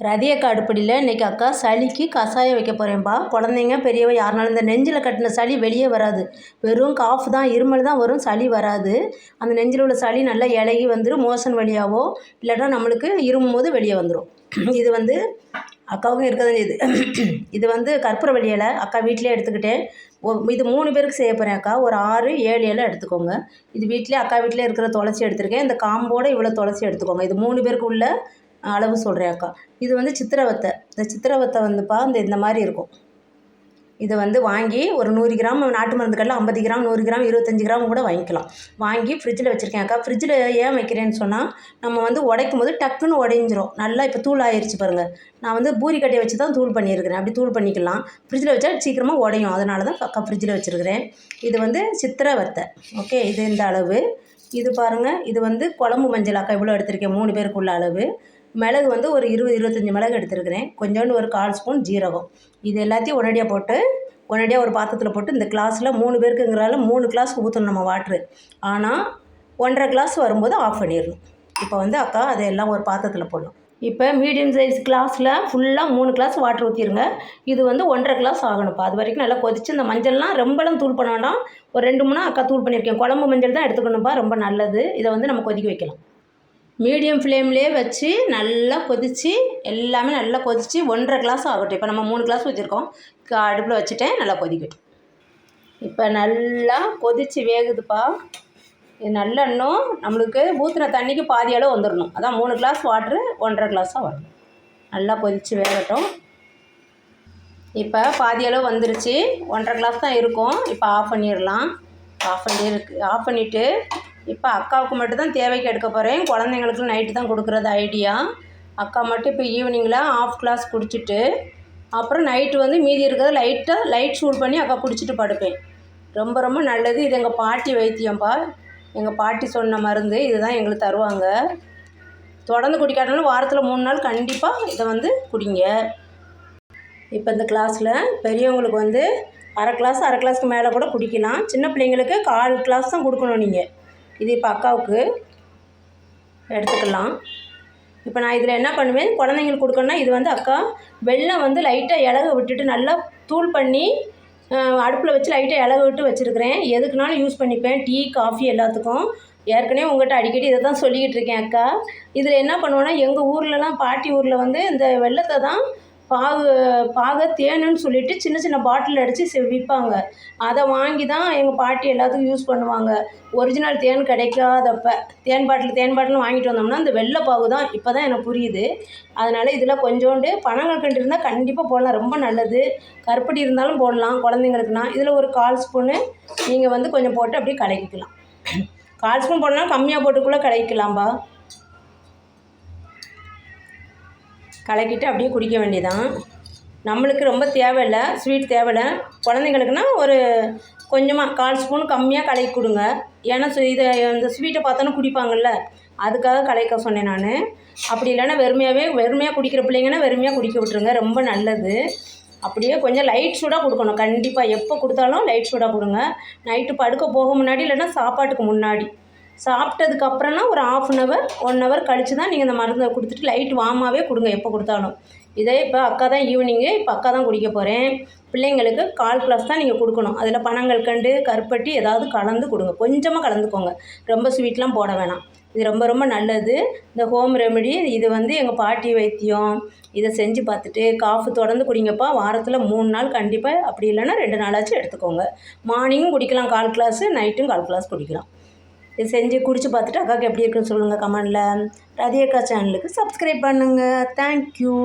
ரதியக்கா அடுப்படியில் இன்றைக்கி அக்கா சளிக்கு கஷாயம் வைக்க போகிறேன்ப்பா. குழந்தைங்க பெரியவ யாருனாலும் இந்த நெஞ்சில் கட்டின சளி வெளியே வராது. வெறும் காஃப் தான், இருமல் தான் வரும், சளி வராது. அந்த நெஞ்சில் உள்ள சளி நல்லா இலகி வந்துடும். மோஷன் வழியாவோ இல்லைன்னா நம்மளுக்கு இருமும் போது வெளியே வந்துடும். இது வந்து அக்காவுக்கும் இருக்கதான் இது. இது வந்து கற்பூரவள்ளி இலை அக்கா வீட்டிலே எடுத்துக்கிட்டேன். இது 3 பேருக்கு செய்ய போகிறேன் அக்கா. ஒரு 6 7 இலை எடுத்துக்கோங்க. இது வீட்டிலே அக்கா வீட்டிலே இருக்கிற துளசி எடுத்திருக்கேன். இந்த காம்போடு இவ்வளோ துளசி எடுத்துக்கோங்க. இது 3 பேருக்கு உள்ள அளவு சொல்கிறேன் அக்கா. இது வந்து சித்திரவத்தை. இந்த சித்திரவத்தை வந்துப்பா இந்த மாதிரி இருக்கும். இதை வந்து வாங்கி ஒரு 100 கிராம் நாட்டு மருந்து கல்ல 50 கிராம் 100 கிராம் 25 கிராம் கூட வாங்கிக்கலாம். வாங்கி ஃப்ரிட்ஜில் வச்சுருக்கேன் அக்கா. ஃப்ரிட்ஜில் ஏன் வைக்கிறேன்னு சொன்னால் நம்ம வந்து உடைக்கும் போது டக்குன்னு உடைஞ்சிரும். நல்லா இப்போ தூள் ஆயிடுச்சு பாருங்கள். நான் வந்து பூரி கட்டையை வச்சு தான் தூள் பண்ணியிருக்கிறேன். அப்படி தூள் பண்ணிக்கலாம். ஃப்ரிட்ஜில் வச்சா சீக்கிரமாக உடையும். அதனால தான் அக்கா ஃப்ரிட்ஜில் வச்சுருக்கிறேன். இது வந்து சித்திரவத்தை. ஓகே, இது இந்த அளவு. இது பாருங்கள், இது வந்து குழம்பு மஞ்சள் அக்கா இவ்வளோ எடுத்திருக்கேன் 3 பேருக்கு உள்ள அளவு. மிளகு வந்து ஒரு 20-25 மிளகு எடுத்துருக்கிறேன். கொஞ்சோண்டு ஒரு 1/4 ஸ்பூன் ஜீரகம். இது எல்லாத்தையும் உடனடியாக ஒரு பாத்திரத்தில் போட்டு இந்த கிளாஸில் 3 பேருக்குங்கிறால 3 கிளாஸ் ஊற்றணும் நம்ம வாட்ரு. ஆனால் 1.5 கிளாஸ் வரும்போது ஆஃப் பண்ணிடணும். இப்போ வந்து அக்கா அதையெல்லாம் ஒரு பாத்திரத்தில் போடணும். இப்போ மீடியம் சைஸ் கிளாஸில் ஃபுல்லாக 3 கிளாஸ் வாட்ரு ஊற்றிடுங்க. இது வந்து 1.5 கிளாஸ் ஆகணும்ப்பா. அது வரைக்கும் நல்லா கொதிச்சு இந்த மஞ்சள்லாம் ரொம்பலாம் தூள் பண்ண வேண்டாம். ஒரு 2 3 அக்கா தூள் பண்ணியிருக்கேன். குழம்பு மஞ்சள் தான் எடுத்துக்கணும்ப்பா, ரொம்ப நல்லது. இதை வந்து நம்ம கொதிக்க வைக்கலாம். மீடியம் ஃப்ளேம்லேயே வச்சு நல்லா கொதித்து எல்லாமே நல்லா கொதித்து 1.5 கிளாஸ் ஆகட்டும். இப்போ நம்ம 3 கிளாஸ் வச்சுருக்கோம். அடுப்பில் வச்சுட்டேன், நல்லா கொதிக்கட்டும். இப்போ நல்லா கொதித்து வேகுதுப்பா. இது நல்லா இன்னும் நம்மளுக்கு ஊற்றின தண்ணிக்கு பாதி அளவு வந்துடணும். அதான் 3 கிளாஸ் வாட்ரு 1.5 கிளாஸாக வரணும். நல்லா கொதித்து வேகட்டும். இப்போ பாதி அளவு வந்துருச்சு. 1.5 கிளாஸ் தான் இருக்கும். இப்போ ஆஃப் பண்ணிடலாம். ஆஃப் பண்ணிவிட்டு இப்போ அக்காவுக்கு மட்டும் தான் தேவைக்கு எடுக்க போகிறேன். குழந்தைங்களுக்கு நைட்டு தான் கொடுக்குறது ஐடியா. அக்கா மட்டும் இப்போ ஈவினிங்கில் ஆஃப் கிளாஸ் குடிச்சிட்டு அப்புறம் நைட்டு வந்து மீதி இருக்கிறத லைட் சூடு பண்ணி அக்கா குடிச்சிட்டு படுப்பேன். ரொம்ப ரொம்ப நல்லது. இது எங்கள் பாட்டி வைத்தியம்ப்பா. எங்கள் பாட்டி சொன்ன மருந்து இது தான் எங்களுக்கு தருவாங்க. தொடர்ந்து குடிக்காட்டாலும் வாரத்தில் 3 நாள் கண்டிப்பாக இதை வந்து குடிங்க. இப்போ இந்த கிளாஸில் பெரியவங்களுக்கு வந்து அரை கிளாஸுக்கு மேலே கூட குடிக்கலாம். சின்ன பிள்ளைங்களுக்கு 1/4 கிளாஸ் தான் கொடுக்கணும் நீங்கள். இது இப்போ அக்காவுக்கு எடுத்துக்கலாம். இப்போ நான் இதில் என்ன பண்ணுவேன், குழந்தைங்களுக்கு கொடுக்கணுன்னா இது வந்து அக்கா வெல்லம் வந்து லைட்டாக இலக விட்டுட்டு நல்லா தூள் பண்ணி அடுப்பில் வச்சு லைட்டாக இலக விட்டு வச்சுருக்கிறேன். எதுக்குனாலும் யூஸ் பண்ணிப்பேன். டீ காஃபி எல்லாத்துக்கும். ஏற்கனவே உங்கள்கிட்ட அடிக்கடி இதை தான் சொல்லிக்கிட்டு இருக்கேன் அக்கா. இதில் என்ன பண்ணுவேன்னா எங்கள் ஊர்லலாம் பாட்டி ஊரில் வந்து இந்த வெல்லத்தை தான் பாக தேனுன்னு சொல்லிட்டு சின்ன சின்ன பாட்டில் அடித்து விற்பாங்க. அதை வாங்கி தான் எங்கள் பாட்டி எல்லாத்துக்கும் யூஸ் பண்ணுவாங்க. ஒரிஜினல் தேன் கிடைக்காதப்ப தேன் பாட்டில் வாங்கிட்டு வந்தோம்னா இந்த வெள்ளைப்பாகு தான். இப்போ தான் எனக்கு புரியுது. அதனால் இதில் கொஞ்சோண்டு பனங்கற்கண்டு இருந்தால் கண்டிப்பாக போடலாம், ரொம்ப நல்லது. கருப்பட்டி இருந்தாலும் போடலாம் குழந்தைங்களுக்குனா. இதில் ஒரு 1/4 ஸ்பூனு நீங்கள் வந்து கொஞ்சம் போட்டு அப்படியே கலக்கிக்கலாம். 1/4 ஸ்பூன் போடலாம், கம்மியாக போட்டுக்குள்ளே கலக்கிக்கலாம்பா. கலக்கிட்டு அப்படியே குடிக்க வேண்டியதான். நம்மளுக்கு ரொம்ப தேவையில்லை, ஸ்வீட் தேவையில்லை. குழந்தைங்களுக்குன்னா ஒரு கொஞ்சமாக 1/4 ஸ்பூன் கம்மியாக கலக்கி கொடுங்க. ஏன்னா இதை இந்த ஸ்வீட்டை பார்த்தோன்னா குடிப்பாங்கள்ல, அதுக்காக கலக்க சொன்னேன் நான். அப்படி இல்லைன்னா வெறுமையாக குடிக்கிற பிள்ளைங்கன்னா வெறுமையாக குடிக்க விட்டுருங்க, ரொம்ப நல்லது. அப்படியே கொஞ்சம் லைட் சூடாக கொடுக்கணும் கண்டிப்பாக. எப்போ கொடுத்தாலும் லைட் சூடாக கொடுங்க. நைட்டு படுக்க போக முன்னாடி இல்லைன்னா சாப்பாட்டுக்கு முன்னாடி. சாப்பிட்டதுக்கப்புறம்னா ஒரு 1/2 hour கழித்து தான் நீங்கள் இந்த மருந்தை கொடுத்துட்டு லைட் வார்மாகவே கொடுங்க எப்போ கொடுத்தாலும். இதே இப்போ அக்கா தான் ஈவினிங்கு இப்போ அக்கா தான் குடிக்க போகிறேன். பிள்ளைங்களுக்கு 1/4 கிளாஸ் தான் நீங்கள் கொடுக்கணும். அதில் பனங்கற்கண்டு கருப்பட்டி ஏதாவது கலந்து கொடுங்க. கொஞ்சமாக கலந்துக்கோங்க, ரொம்ப ஸ்வீட்லாம் போட வேணாம். இது ரொம்ப ரொம்ப நல்லது. இந்த ஹோம் ரெமெடி இது வந்து எங்கள் பாட்டி வைத்தியம். இதை செஞ்சு பார்த்துட்டு காஃபி தொடர்ந்து குடிங்கப்பா. வாரத்தில் 3 நாள் கண்டிப்பாக, அப்படி இல்லைன்னா 2 நாளாச்சும் எடுத்துக்கோங்க. மார்னிங்கும் குடிக்கலாம் 1/4 கிளாஸு, நைட்டும் 1/4 கிளாஸ் குடிக்கலாம். இது செஞ்சு குடிச்சு பார்த்துட்டு அக்காவுக்கு எப்படி இருக்குன்னு சொல்லுங்கள் கமெண்டில். ரதியக்கா சேனலுக்கு சப்ஸ்கிரைப் பண்ணுங்கள். தேங்க்யூ.